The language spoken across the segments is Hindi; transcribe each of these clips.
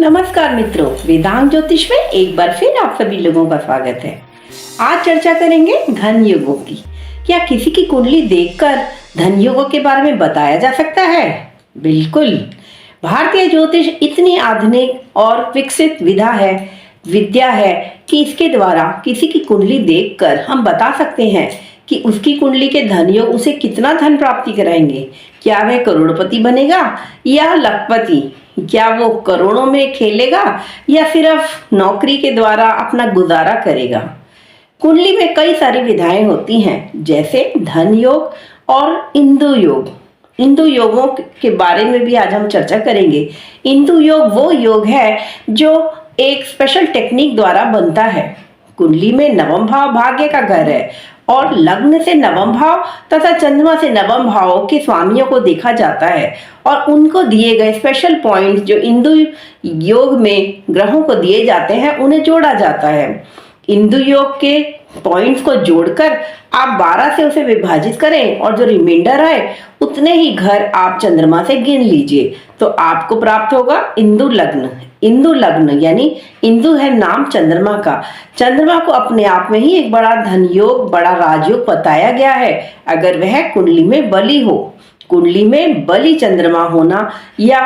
नमस्कार मित्रों, वेदांत ज्योतिष में एक बार फिर आप सभी लोगों का स्वागत है। आज चर्चा करेंगे धन योगों की। क्या किसी की कुंडली देखकर धन योगों के बारे में बताया जा सकता है? बिल्कुल। भारतीय ज्योतिष इतनी आधुनिक और विकसित विद्या है कि इसके द्वारा किसी की कुंडली देखकर हम बता सकते हैं कि उसकी कुंडली के धन योग उसे कितना धन प्राप्ति कराएंगे। क्या वह करोड़पति बनेगा या लखपति? क्या वो करोड़ों में खेलेगा या सिर्फ नौकरी के द्वारा अपना गुजारा करेगा? कुंडली में कई सारी विधाएं होती हैं, जैसे धन योग और इंदु योग। इंदु योगों के बारे में भी आज हम चर्चा करेंगे। इंदु योग वो योग है जो एक स्पेशल टेक्निक द्वारा बनता है। कुंडली में नवम भाव भाग्य का घर है और लग्न से नवम भाव तथा चंद्रमा से नवम भावों के स्वामियों को देखा जाता है और उनको दिए गए स्पेशल पॉइंट जो इंदु योग में ग्रहों को दिए जाते हैं उन्हें जोड़ा जाता है। इंदु योग के पॉइंट्स को जोड़कर आप 12 से उसे विभाजित करें और जो रिमाइंडर आए उतने ही घर आप चंद्रमा से गिन लीजिए तो आपको प्राप्त होगा इंदु लग्न। इंदु लग्न यानी इंदु है नाम चंद्रमा का। चंद्रमा को अपने आप में ही एक बड़ा धन योग, बड़ा राजयोग बताया गया है अगर वह कुंडली में बली हो। कुंडली में बली चंद्रमा होना या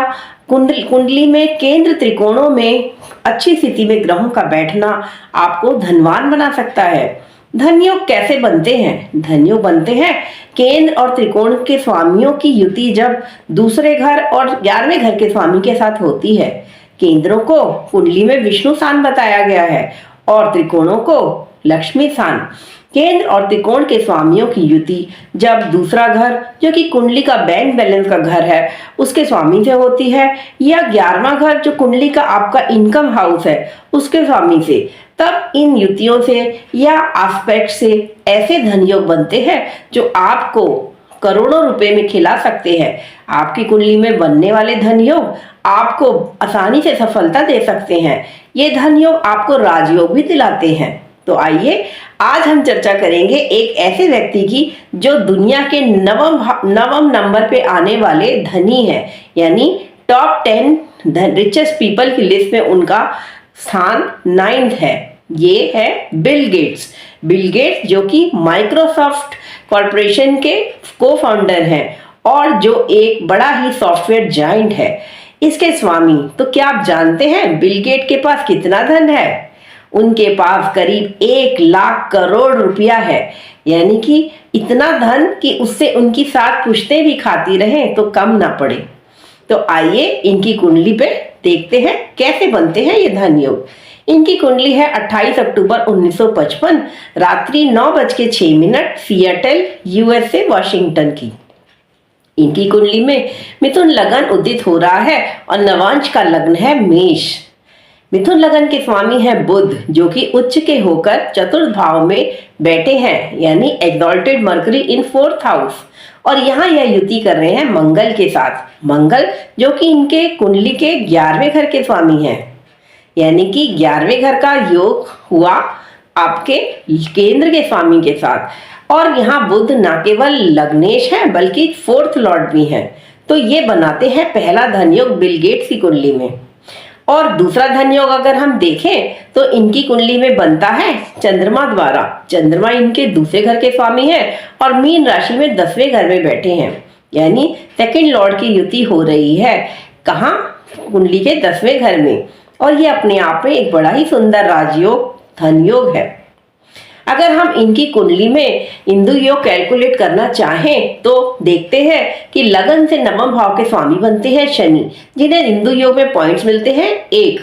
कुंडली में केंद्र त्रिकोणों में अच्छी स्थिति में ग्रहों का बैठना आपको धनवान बना सकता है। धन योग कैसे बनते हैं? धन योग बनते हैं केंद्र और त्रिकोण के स्वामियों की युति जब दूसरे घर और 11वें घर के स्वामी के साथ होती है। केंद्रों को कुंडली में विष्णु स्थान बताया गया है और त्रिकोणों को लक्ष्मी स्थान। केंद्र और त्रिकोण के स्वामियों की युति जब दूसरा घर जो कि कुंडली का बैंक बैलेंस का घर है उसके स्वामी से होती है या 11वां घर जो कुंडली का आपका इनकम हाउस है उसके स्वामी से, तब इन युतियों से या एस्पेक्ट से ऐसे धन योग बनते हैं जो आपको करोड़ों रुपए में खिला सकते हैं। आपकी कुंडली में बनने वाले धन योग आपको आसानी से सफलता दे सकते हैं। ये धन योग आपको राजयोग भी दिलाते हैं। तो आइए आज हम चर्चा करेंगे एक ऐसे व्यक्ति की जो दुनिया के नवम नंबर पे आने वाले धनी है, यानी टॉप 10 रिचेस्ट पीपल की लिस्ट में उनका स्थान 9th है। ये है बिल गेट्स। बिल गेट्स जो कि माइक्रोसॉफ्ट कॉर्पोरेशन के को फाउंडर हैं और जो एक बड़ा ही सॉफ्टवेयर जायंट है। इसके स्वामी, तो क्या आप जानते हैं बिल गेट के पास कितना धन है? उनके पास करीब 1 लाख करोड़ रुपया है, यानी कि इतना धन कि उससे उनकी 7 पुश्तें भी खाती रहें तो कम ना पड़े। तो आइए इनकी कुंडली पे देखते हैं कैसे बनते हैं ये धन योग। इनकी कुंडली है 28 अक्टूबर 1955 रात्रि 9:06 सिएटल यूएसए वाशिंगटन की। इनकी कुंडली में मिथुन लगन उदित हो रहा है और नवांश का लग्न है मेष। मिथुन लगन के स्वामी है बुध जो कि उच्च के होकर चतुर्थ भाव में बैठे हैं, यानी एक्सॉल्टेड मर्करी इन 4th हाउस। और यहाँ यह युति कर रहे हैं मंगल के साथ। मंगल जो कि इनके कुंडली के 11वें घर के स्वामी हैं, यानी कि 11वें घर का योग हुआ आपके केंद्र के स्वामी के साथ। और यहाँ बुध न केवल लग्नेश है बल्कि 4th लॉर्ड भी हैं। तो ये बनाते हैं पहला धन योग बिल गेट्स की कुंडली में। और दूसरा धन योग अगर हम देखें तो इनकी कुंडली में बनता है चंद्रमा द्वारा। चंद्रमा इनके दूसरे घर के स्वामी है और मीन राशि में 10वें घर में बैठे हैं, यानी 2nd लॉर्ड की युति हो रही है। कहाँ? कुंडली के 10वें घर में। और ये अपने आप में एक बड़ा ही सुंदर राजयोग धन योग है। अगर हम इनकी कुंडली में इंदु योग कैलकुलेट करना चाहें तो देखते हैं कि लगन से नवम भाव के स्वामी बनते हैं शनि, जिन्हें इंदु योग में पॉइंट्स मिलते हैं 1।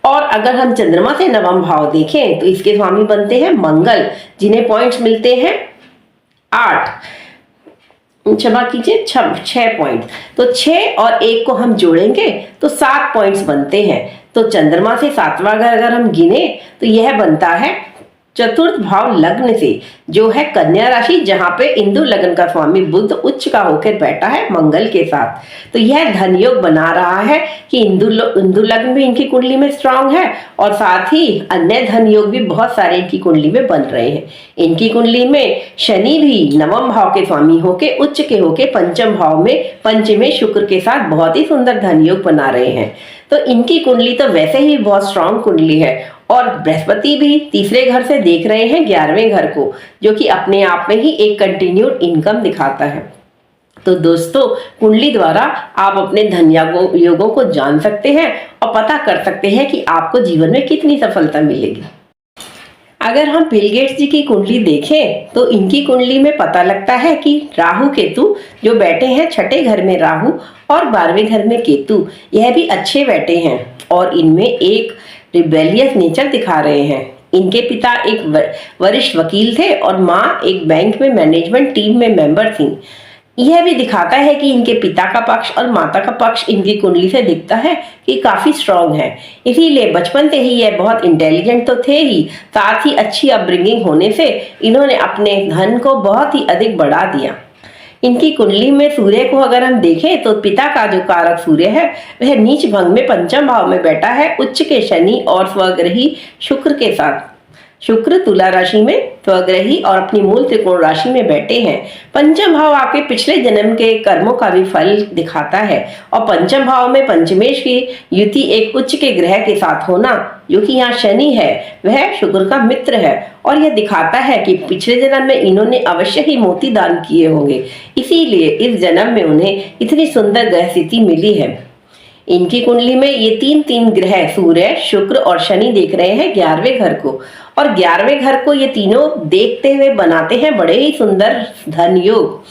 और अगर हम चंद्रमा से नवम भाव देखें तो इसके स्वामी बनते हैं मंगल, जिन्हें पॉइंट्स मिलते हैं 8। क्षमा कीजिए 6 पॉइंट। तो 6 और 1 को हम जोड़ेंगे तो 7 पॉइंट्स बनते हैं। तो चंद्रमा से 7वां घर अगर हम गिने तो यह बनता है चतुर्थ भाव लग्न से, जो है कन्या राशि, जहां पे इंदु लग्न का स्वामी बुध उच्च का होकर बैठा है मंगल के साथ। तो यह धन योग बना रहा है कि इंदु लग्न भी इनकी कुंडली में स्ट्रांग है और साथ ही अन्य धन योग भी बहुत सारे इनकी कुंडली में बन रहे हैं। इनकी कुंडली में शनि भी नवम भाव के स्वामी होके उच्च के होके पंचम भाव में पंचमे शुक्र के साथ बहुत ही सुंदर धन योग बना रहे हैं। तो इनकी कुंडली तो वैसे ही बहुत स्ट्रांग कुंडली है और बृहस्पति भी तीसरे घर से देख रहे हैं 11वें घर को, जो कि अपने आप में ही एक कंटिन्यूड इनकम दिखाता है। तो दोस्तों, कुंडली द्वारा आप अपने धन योगों को जान सकते हैं और पता कर सकते हैं कि आपको जीवन में कितनी सफलता मिलेगी। अगर हम बिल गेट्स जी की कुंडली देखें तो इनकी कुंडली में पता लगता है कि राहु केतु जो बैठे हैं छठे घर में राहु और 12वें घर में केतु, यह भी अच्छे बैठे हैं और इनमें एक रिबेलियस नेचर दिखा रहे हैं। इनके पिता एक वरिष्ठ वकील थे और माँ एक बैंक में मैनेजमेंट टीम में मेंबर थी। यह भी दिखाता है कि इनके पिता का पक्ष और माता का पक्ष इनकी कुंडली से दिखता है कि काफी स्ट्रांग है। इसीलिए बचपन से ही यह बहुत इंटेलिजेंट तो थे ही, साथ ही अच्छी अपब्रिंगिंग होने से इन्होंने अपने धन को बहुत ही अधिक बढ़ा दिया। इनकी कुंडली में सूर्य को अगर हम देखें तो पिता का जो कारक सूर्य है वह नीच भंग में पंचम भाव में बैठा है, उच्च के शनि और स्वग्रही शुक्र के साथ। शुक्र तुला राशि में स्वग्रही और अपनी मूल त्रिकोण राशि में बैठे हैं। पंचम भाव आपके पिछले जन्म के कर्मों का भी फल दिखाता है और पंचम भाव में पंचमेश की युति एक उच्च के ग्रह के साथ होना, जो कि यहाँ शनि है, वह शुक्र का मित्र है और यह दिखाता है कि पिछले जन्म में इन्होंने अवश्य ही मोती दान किए होंगे, इसीलिए इस जन्म में उन्हें इतनी सुंदर ग्रह स्थिति मिली है। इनकी कुंडली में ये तीन ग्रह सूर्य, शुक्र और शनि देख रहे हैं 11वें घर को, और 11वें घर को ये तीनों देखते हुए बनाते हैं बड़े ही सुंदर धन योग।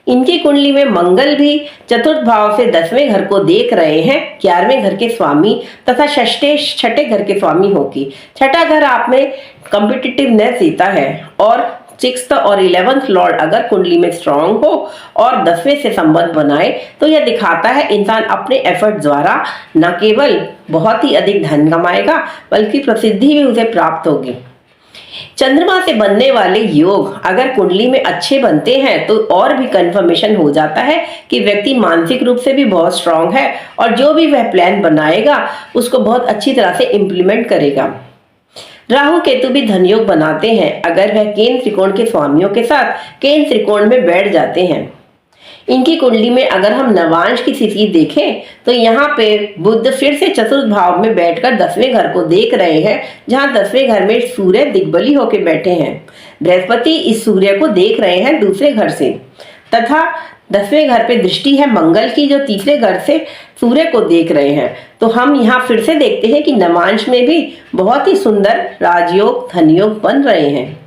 इनकी कुंडली में मंगल भी चतुर्थ भाव से 10वें घर को देख रहे हैं, 11वें घर के स्वामी तथा छठे घर के स्वामी होगी। छठा घर आप में कॉम्पिटिटिवनेस देता है और 6th और 11th लॉर्ड अगर कुंडली में स्ट्रांग हो और 10वें से संबंध बनाए तो यह दिखाता है इंसान अपने एफर्ट द्वारा न केवल बहुत ही अधिक धन कमाएगा बल्कि प्रसिद्धि भी उसे प्राप्त होगी। चंद्रमा से बनने वाले योग अगर कुंडली में अच्छे बनते हैं तो और भी कंफर्मेशन हो जाता है कि व्यक्ति मानसिक रूप से भी बहुत स्ट्रांग है और जो भी वह प्लान बनाएगा उसको बहुत अच्छी तरह से इम्प्लीमेंट करेगा। राहु केतु भी धन योग बनाते हैं अगर वह केंद्र त्रिकोण के स्वामियों के साथ केंद्र त्रिकोण में बैठ जाते हैं। इनकी कुंडली में अगर हम नवांश की स्थिति देखें तो यहाँ पे बुध फिर से चतुर्थ भाव में बैठकर 10वें घर को देख रहे हैं, जहाँ 10वें घर में सूर्य दिग्बली होकर बैठे हैं। बृहस्पति इस सूर्य को देख रहे हैं दूसरे घर से तथा 10वें घर पे दृष्टि है मंगल की, जो तीसरे घर से सूर्य को देख रहे हैं। तो हम यहाँ फिर से देखते हैं कि नवांश में भी बहुत ही सुंदर राजयोग धन योग बन रहे हैं।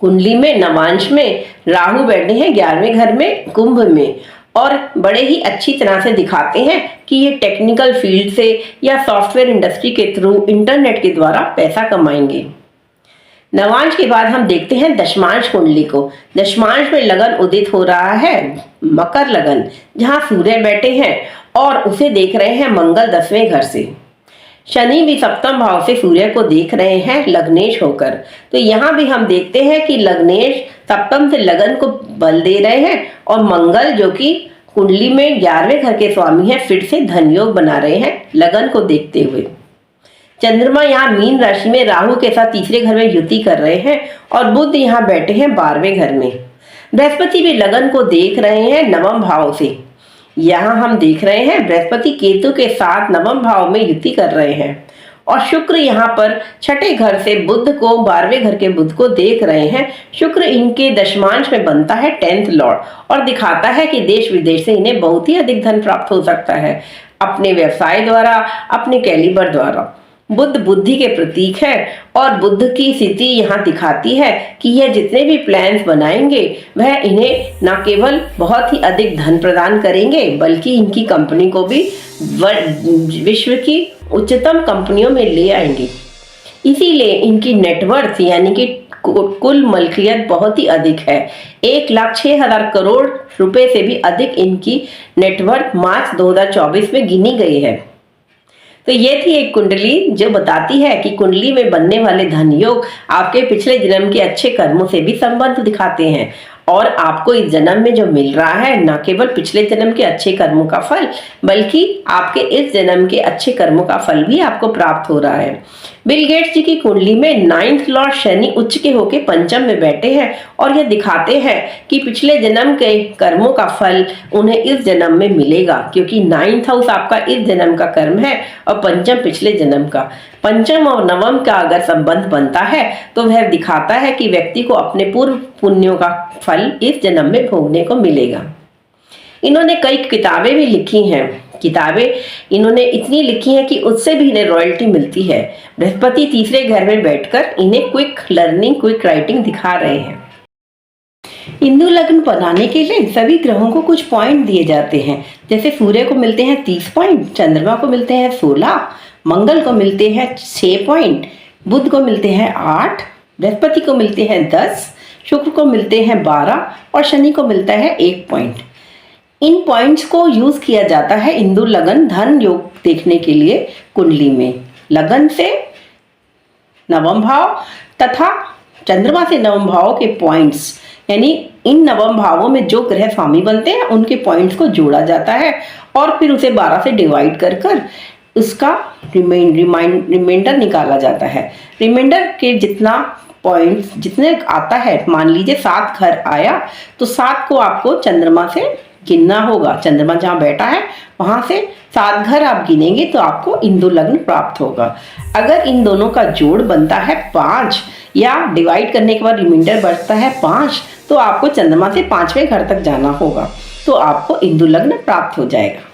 कुंडली में नवांश में राहु बैठे हैं 11वें घर में कुंभ में और बड़े ही अच्छी तरह से दिखाते हैं कि ये टेक्निकल फील्ड से या सॉफ्टवेयर इंडस्ट्री के थ्रू इंटरनेट के द्वारा पैसा कमाएंगे। नवांश के बाद हम देखते हैं दशमांश कुंडली को। दशमांश में लगन उदित हो रहा है मकर लगन, जहां सूर्य बैठे हैं और उसे देख रहे हैं मंगल 10वें घर से। शनि भी सप्तम भाव से सूर्य को देख रहे हैं लग्नेश होकर। तो यहाँ भी हम देखते हैं कि लग्नेश सप्तम से लगन को बल दे रहे हैं और मंगल जो कि कुंडली में 11वें घर के स्वामी है फिर से धन योग बना रहे हैं लगन को देखते हुए। चंद्रमा यहाँ मीन राशि में राहु के साथ तीसरे घर में युति कर रहे हैं और बुध यहाँ बैठे हैं 12वें घर में। बृहस्पति भी लगन को देख रहे हैं नवम भाव से। यहाँ हम देख रहे हैं बृहस्पति केतु के साथ नवम भाव में युति कर रहे हैं और शुक्र यहाँ पर छठे घर से बुध को 12वें घर के बुध को देख रहे हैं। शुक्र इनके दशमांश में बनता है 10th लॉर्ड और दिखाता है कि देश विदेश से इन्हें बहुत ही अधिक धन प्राप्त हो सकता है अपने व्यवसाय द्वारा, अपने कैलिबर द्वारा। बुध बुद्धि के प्रतीक है और बुध की स्थिति यहाँ दिखाती है कि यह जितने भी प्लान्स बनाएंगे वह इन्हें न केवल बहुत ही अधिक धन प्रदान करेंगे बल्कि इनकी कंपनी को भी विश्व की उच्चतम कंपनियों में ले आएंगे। इसीलिए इनकी नेटवर्थ यानी कि कुल मलकियत बहुत ही अधिक है। 1,06,000 करोड़ रुपए से भी अधिक इनकी नेटवर्थ मार्च 2024 में गिनी गई है। तो ये थी एक कुंडली जो बताती है कि कुंडली में बनने वाले धन योग आपके पिछले जन्म के अच्छे कर्मों से भी संबंध दिखाते हैं और आपको इस जन्म में जो मिल रहा है न केवल पिछले जन्म के अच्छे कर्मों का फल बल्कि आपके इस जन्म के अच्छे कर्मों का फल भी आपको प्राप्त हो रहा है। बिल गेट्स जी की कुंडली में 9th लॉर्ड शनि उच्च के होके पंचम में बैठे हैं और ये दिखाते हैं कि पिछले जन्म के कर्मों का फल उन्हें इस जन्म में मिलेगा, क्योंकि 9th हाउस आपका इस जन्म का कर्म है और पंचम पिछले जन्म का। पंचम और नवम का अगर संबंध बनता है तो वह दिखाता है कि व्यक्ति को अपने पूर्व पुण्यों का फल इस जन्म में भोगने को मिलेगा। इन्होंने कई किताबें भी लिखी हैं। किताबें इन्होंने इतनी लिखी हैं कि उससे भी इन्हें रॉयल्टी मिलती है। बृहस्पति तीसरे घर में बैठकर इन्हें क्विक लर्निंग, क्विक राइटिंग दिखा रहे हैं। हिंदू लग्न बनाने के लिए सभी ग्रहों को कुछ पॉइंट दिए जाते हैं। जैसे सूर्य को मिलते हैं 30 पॉइंट, चंद्रमा को मिलते हैं 16, मंगल को मिलते हैं 6 पॉइंट, बुध को मिलते हैं 8, बृहस्पति को मिलते हैं 10, शुक्र को मिलते हैं 12 और शनि को मिलता है 1 पॉइंट। इन पॉइंट्स को यूज किया जाता है हिंदू लगन धन योग देखने के लिए कुंडली में। लगन से नवम भाव तथा चंद्रमा से नवम भाव के पॉइंट्स, यानी इन नवम भावों में जो ग्रह स्वामी बनते हैं उनके पॉइंट्स को जोड़ा जाता है और फिर उसे 12 से डिवाइड कर उसका रिमाइंडर निकाला जाता है। रिमाइंडर के जितना पॉइंट्स जितने आता है, मान लीजिए 7 घर आया तो 7 को आपको चंद्रमा से गिनना होगा। चंद्रमा जहाँ बैठा है वहां से 7 घर आप गिनेंगे तो आपको हिंदू लग्न प्राप्त होगा। अगर इन दोनों का जोड़ बनता है 5 या डिवाइड करने के बाद रिमाइंडर बचता है 5 तो आपको चंद्रमा से 5वें घर तक जाना होगा, तो आपको हिंदू लग्न प्राप्त हो जाएगा।